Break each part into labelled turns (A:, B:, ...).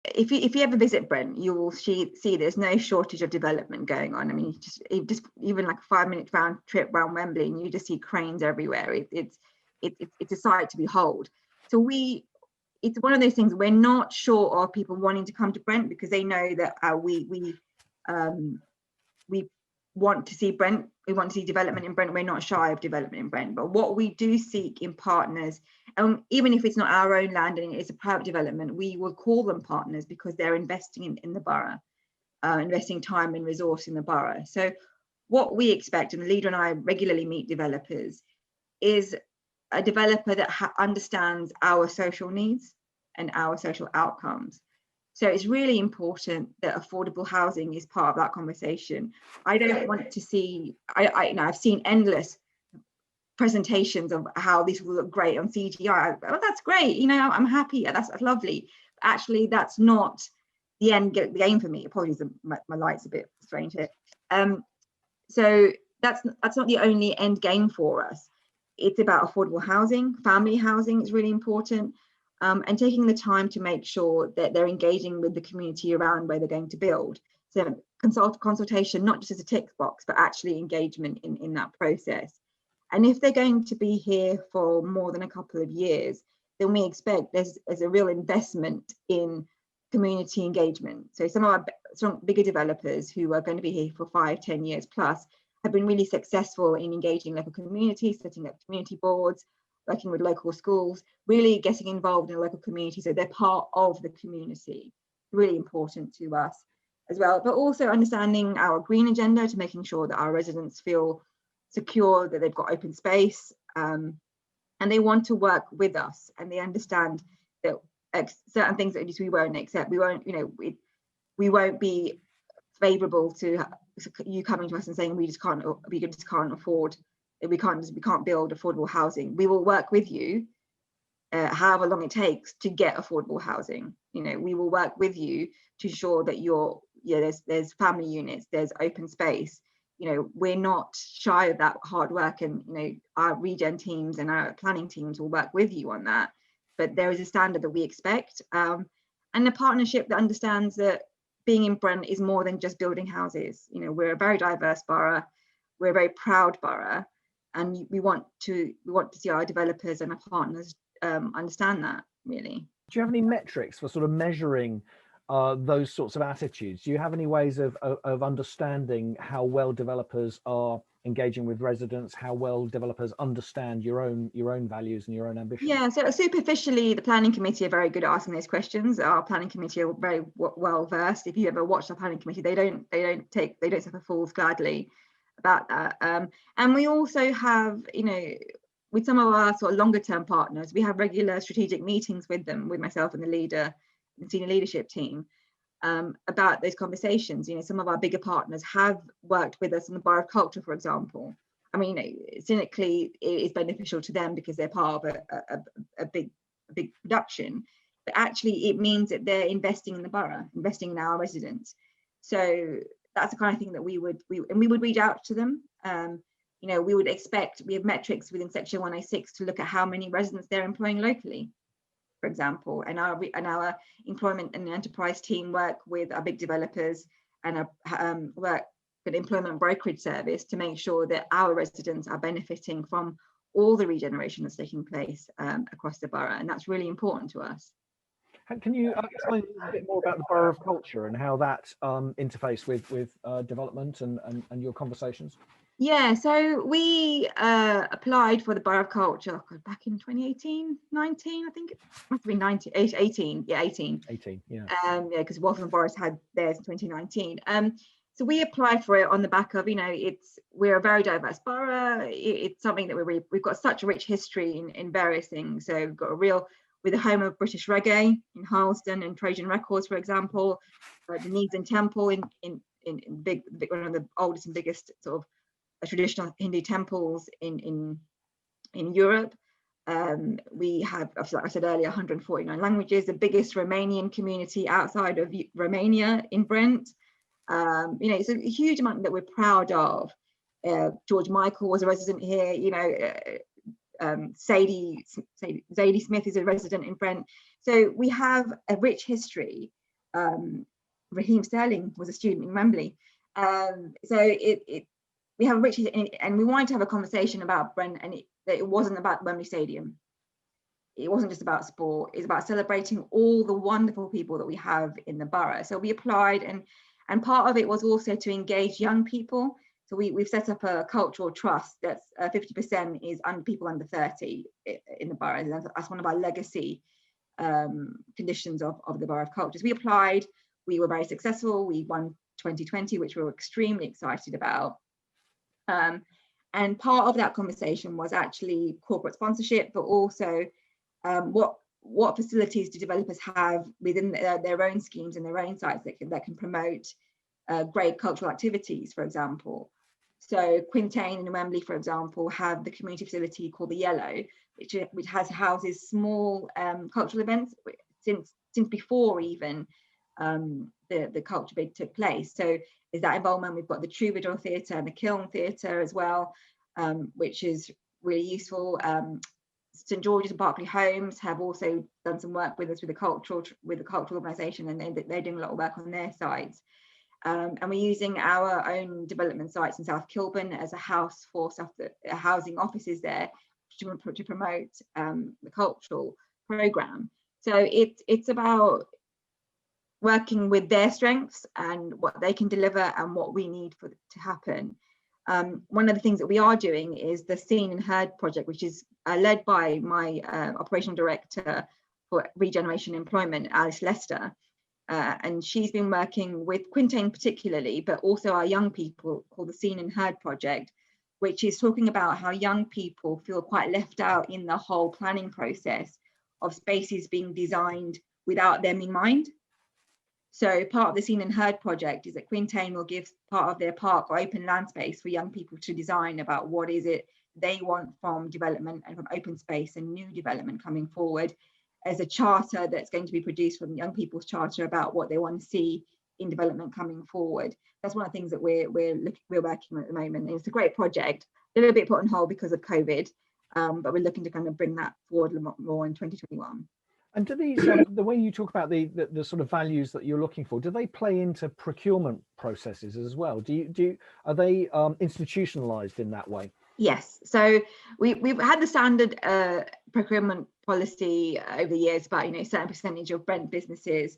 A: if you ever visit Brent, you will see there's no shortage of development going on. I mean, just even like a 5-minute round trip around Wembley, and you just see cranes everywhere. It's a sight to behold. So it's one of those things, we're not short of people wanting to come to Brent, because they know that we want to see Brent, we want to see development in Brent. We're not shy of development in Brent, but what we do seek in partners, even if it's not our own land and it's a private development, we will call them partners because they're investing in the borough, investing time and resource in the borough. So what we expect, and the leader and I regularly meet developers, is a developer that understands our social needs and our social outcomes. So it's really important that affordable housing is part of that conversation. I don't want to see, I've seen endless presentations of how this will look great on CGI. Oh, that's great, I'm happy, that's lovely. Actually, that's not the end game for me. Apologies, my light's a bit strange here. So that's not the only end game for us. It's about affordable housing. Family housing is really important. And taking the time to make sure that they're engaging with the community around where they're going to build. So consultation, not just as a tick box, but actually engagement in that process. And if they're going to be here for more than a couple of years, then we expect there's a real investment in community engagement. So some of our bigger developers who are going to be here for 5-10 years plus have been really successful in engaging local communities, setting up community boards, working with local schools, really getting involved in the local community, so they're part of the community. Really important to us as well, but also understanding our green agenda, to making sure that our residents feel secure, that they've got open space, and they want to work with us, and they understand that certain things that we won't accept. We won't be favourable to you coming to us and saying we just can't afford, we can't build affordable housing. We will work with you however long it takes to get affordable housing. We will work with you to ensure that there's family units, there's open space. We're not shy of that hard work, and our regen teams and our planning teams will work with you on that. But there is a standard that we expect, and a partnership that understands that being in Brent is more than just building houses. We're a very diverse borough, we're a very proud borough, and we want to see our developers and our partners understand that, really.
B: Do you have any metrics for sort of measuring those sorts of attitudes? Do you have any ways of understanding how well developers are engaging with residents, how well developers understand your own values and your own ambitions?
A: Yeah, so superficially, the planning committee are very good at asking those questions. Our planning committee are very well versed. If you ever watch the planning committee, they don't suffer fools gladly about that. And we also have, with some of our sort of longer term partners, we have regular strategic meetings with them, with myself and the leader, the senior leadership team, about those conversations. Some of our bigger partners have worked with us in the Borough of Culture, for example. I mean, cynically, it is beneficial to them because they're part of a big production, but actually it means that they're investing in the borough, investing in our residents. So that's the kind of thing that we would reach out to them. We would expect, we have metrics within Section 106 to look at how many residents they're employing locally, for example, and our employment and enterprise team work with our big developers and work with employment brokerage service to make sure that our residents are benefiting from all the regeneration that's taking place across the borough, and that's really important to us.
B: Can you explain a bit more about the Borough of Culture and how that interface with development and your conversations?
A: Yeah, so we applied for the Borough of Culture back in 2018, 19, I think it must have been 18, yeah, 18. 18, yeah. Yeah, because Waltham Boroughs had theirs in 2019. So we applied for it on the back of, we're a very diverse borough. It's something that we've got such a rich history in various things. So we've got we're the home of British reggae in Harlesden and Trajan Records, for example. The Needham Temple in one of the oldest and biggest sort of traditional Hindu temples in Europe. We have, like I said earlier, 149 languages, the biggest Romanian community outside of Romania in Brent. It's a huge amount that we're proud of. George Michael was a resident here, Zadie Smith is a resident in Brent. So we have a rich history, Raheem Sterling was a student in Wembley. So we have a rich, and we wanted to have a conversation about Brent, and that it wasn't about Wembley Stadium. It wasn't just about sport. It's about celebrating all the wonderful people that we have in the borough. So we applied, and part of it was also to engage young people. So we've set up a cultural trust that's 50% is people under 30 in the borough. That's one of our legacy conditions of the Borough of Culture. So we applied, we were very successful. We won 2020, which we were extremely excited about. And part of that conversation was actually corporate sponsorship, but also what facilities do developers have within their own schemes and their own sites that can promote great cultural activities, for example. So Quintain and Wembley, for example, have the community facility called the Yellow, which houses small cultural events since before even the culture bid took place. So there's that involvement. We've got the Troubadour Theatre and the Kiln Theatre as well, which is really useful. St George's and Berkeley Homes have also done some work with us with the cultural organisation, and they're doing a lot of work on their sites. And we're using our own development sites in South Kilburn as a house for housing offices there to promote the cultural programme. So it's about working with their strengths and what they can deliver and what we need for to happen. One of the things that we are doing is the Seen and Heard project, which is led by my operational director for regeneration employment, Alice Lester. And she's been working with Quintain particularly, but also our young people, called the Seen and Heard project, which is talking about how young people feel quite left out in the whole planning process of spaces being designed without them in mind. So part of the Seen and Heard project is that Quintain will give part of their park or open land space for young people to design about what is it they want from development and from open space and new development coming forward, as a charter that's going to be produced from Young People's Charter about what they want to see in development coming forward. That's one of the things that we're working on at the moment. It's a great project, a little bit put on hold because of COVID, but we're looking to kind of bring that forward a lot more in 2021.
B: And do these, the way you talk about the sort of values that you're looking for, do they play into procurement processes as well? Are they institutionalized in that way?
A: Yes, so we've had the standard procurement policy over the years about, a certain percentage of Brent businesses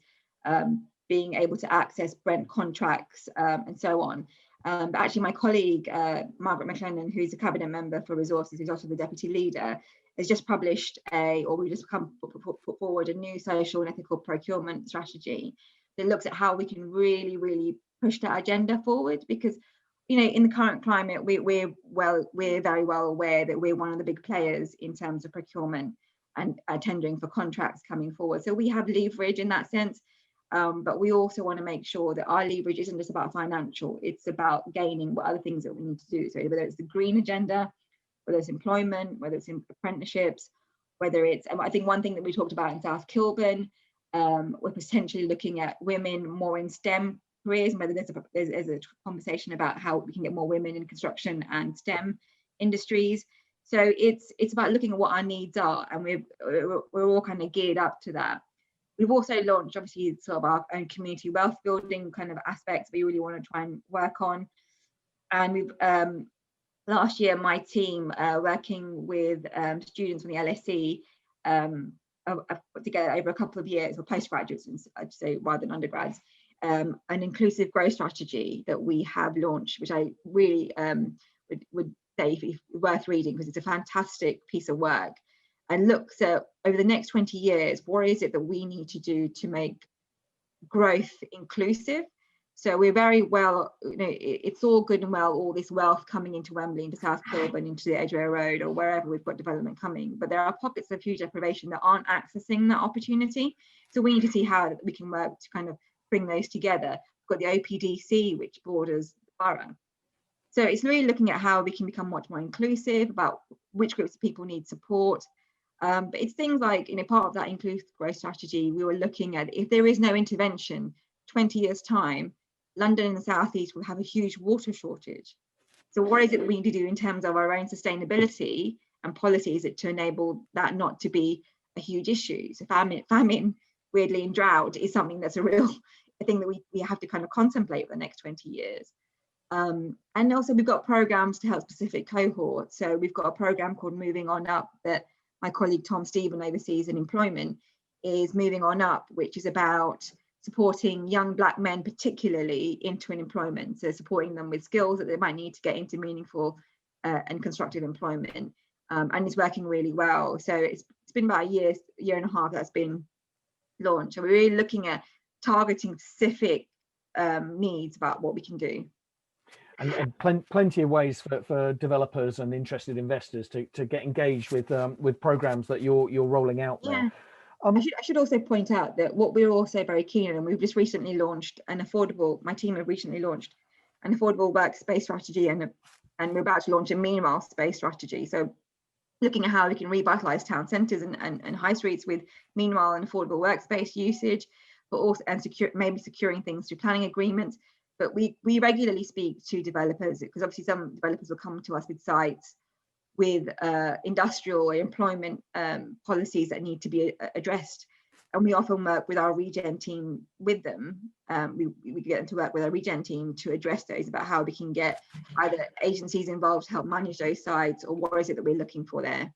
A: being able to access Brent contracts and so on. But actually my colleague, Margaret McLennan, who's a cabinet member for resources, who's also the deputy leader, has just published we just put forward a new social and ethical procurement strategy that looks at how we can really, really push that agenda forward, because in the current climate, we're very well aware that we're one of the big players in terms of procurement and tendering for contracts coming forward. So we have leverage in that sense, but we also want to make sure that our leverage isn't just about financial, it's about gaining what other things that we need to do. So whether it's the green agenda, whether it's employment, whether it's in apprenticeships, whether it's, and I think one thing that we talked about in South Kilburn, we're potentially looking at women more in STEM careers, and whether there's a conversation about how we can get more women in construction and STEM industries. So it's about looking at what our needs are, and we're all kind of geared up to that. We've also launched, obviously, sort of our own community wealth building kind of aspects we really want to try and work on. And we've last year, my team working with students from the LSE put together over a couple of years, or postgraduates, I'd say, rather than undergrads, an inclusive growth strategy that we have launched, which I really would say if worth reading, because it's a fantastic piece of work, and looks at over the next 20 years, what is it that we need to do to make growth inclusive. So we're very well, it's all good and well, all this wealth coming into Wembley, into South Kilburn, into the Edgware Road, or wherever we've got development coming, but there are pockets of huge deprivation that aren't accessing that opportunity. So we need to see how we can work to kind of bring those together. We've got the OPDC, which borders the borough. So it's really looking at how we can become much more inclusive, about which groups of people need support. But it's things like, part of that inclusive growth strategy, we were looking at, if there is no intervention, 20 years time, London and the South East will have a huge water shortage. So what is it that we need to do in terms of our own sustainability and policies to enable that not to be a huge issue? So famine weirdly in drought is something that's a real thing that we have to kind of contemplate for the next 20 years. And also we've got programs to help specific cohorts. So we've got a program called Moving On Up that my colleague Tom Stephen oversees in employment, is Moving On Up, which is about supporting young Black men particularly into an employment, so supporting them with skills that they might need to get into meaningful and constructive employment, and it's working really well. So it's been about a year and a half that's been launched, and we're really looking at targeting specific needs about what we can do.
B: And plenty of ways for developers and interested investors to get engaged with programs that you're rolling out there.
A: Yeah. I should also point out that what we're also very keen on, and we've just recently launched my team have recently launched an affordable workspace strategy, and we're about to launch a meanwhile space strategy. So looking at how we can revitalize town centres and high streets with meanwhile and affordable workspace usage, but also maybe securing things through planning agreements. But we regularly speak to developers, because obviously some developers will come to us with sites with industrial or employment policies that need to be addressed. And we often work with our regen team with them. We get them to work with our regen team to address those, about how we can get either agencies involved to help manage those sites, or what is it that we're looking for there.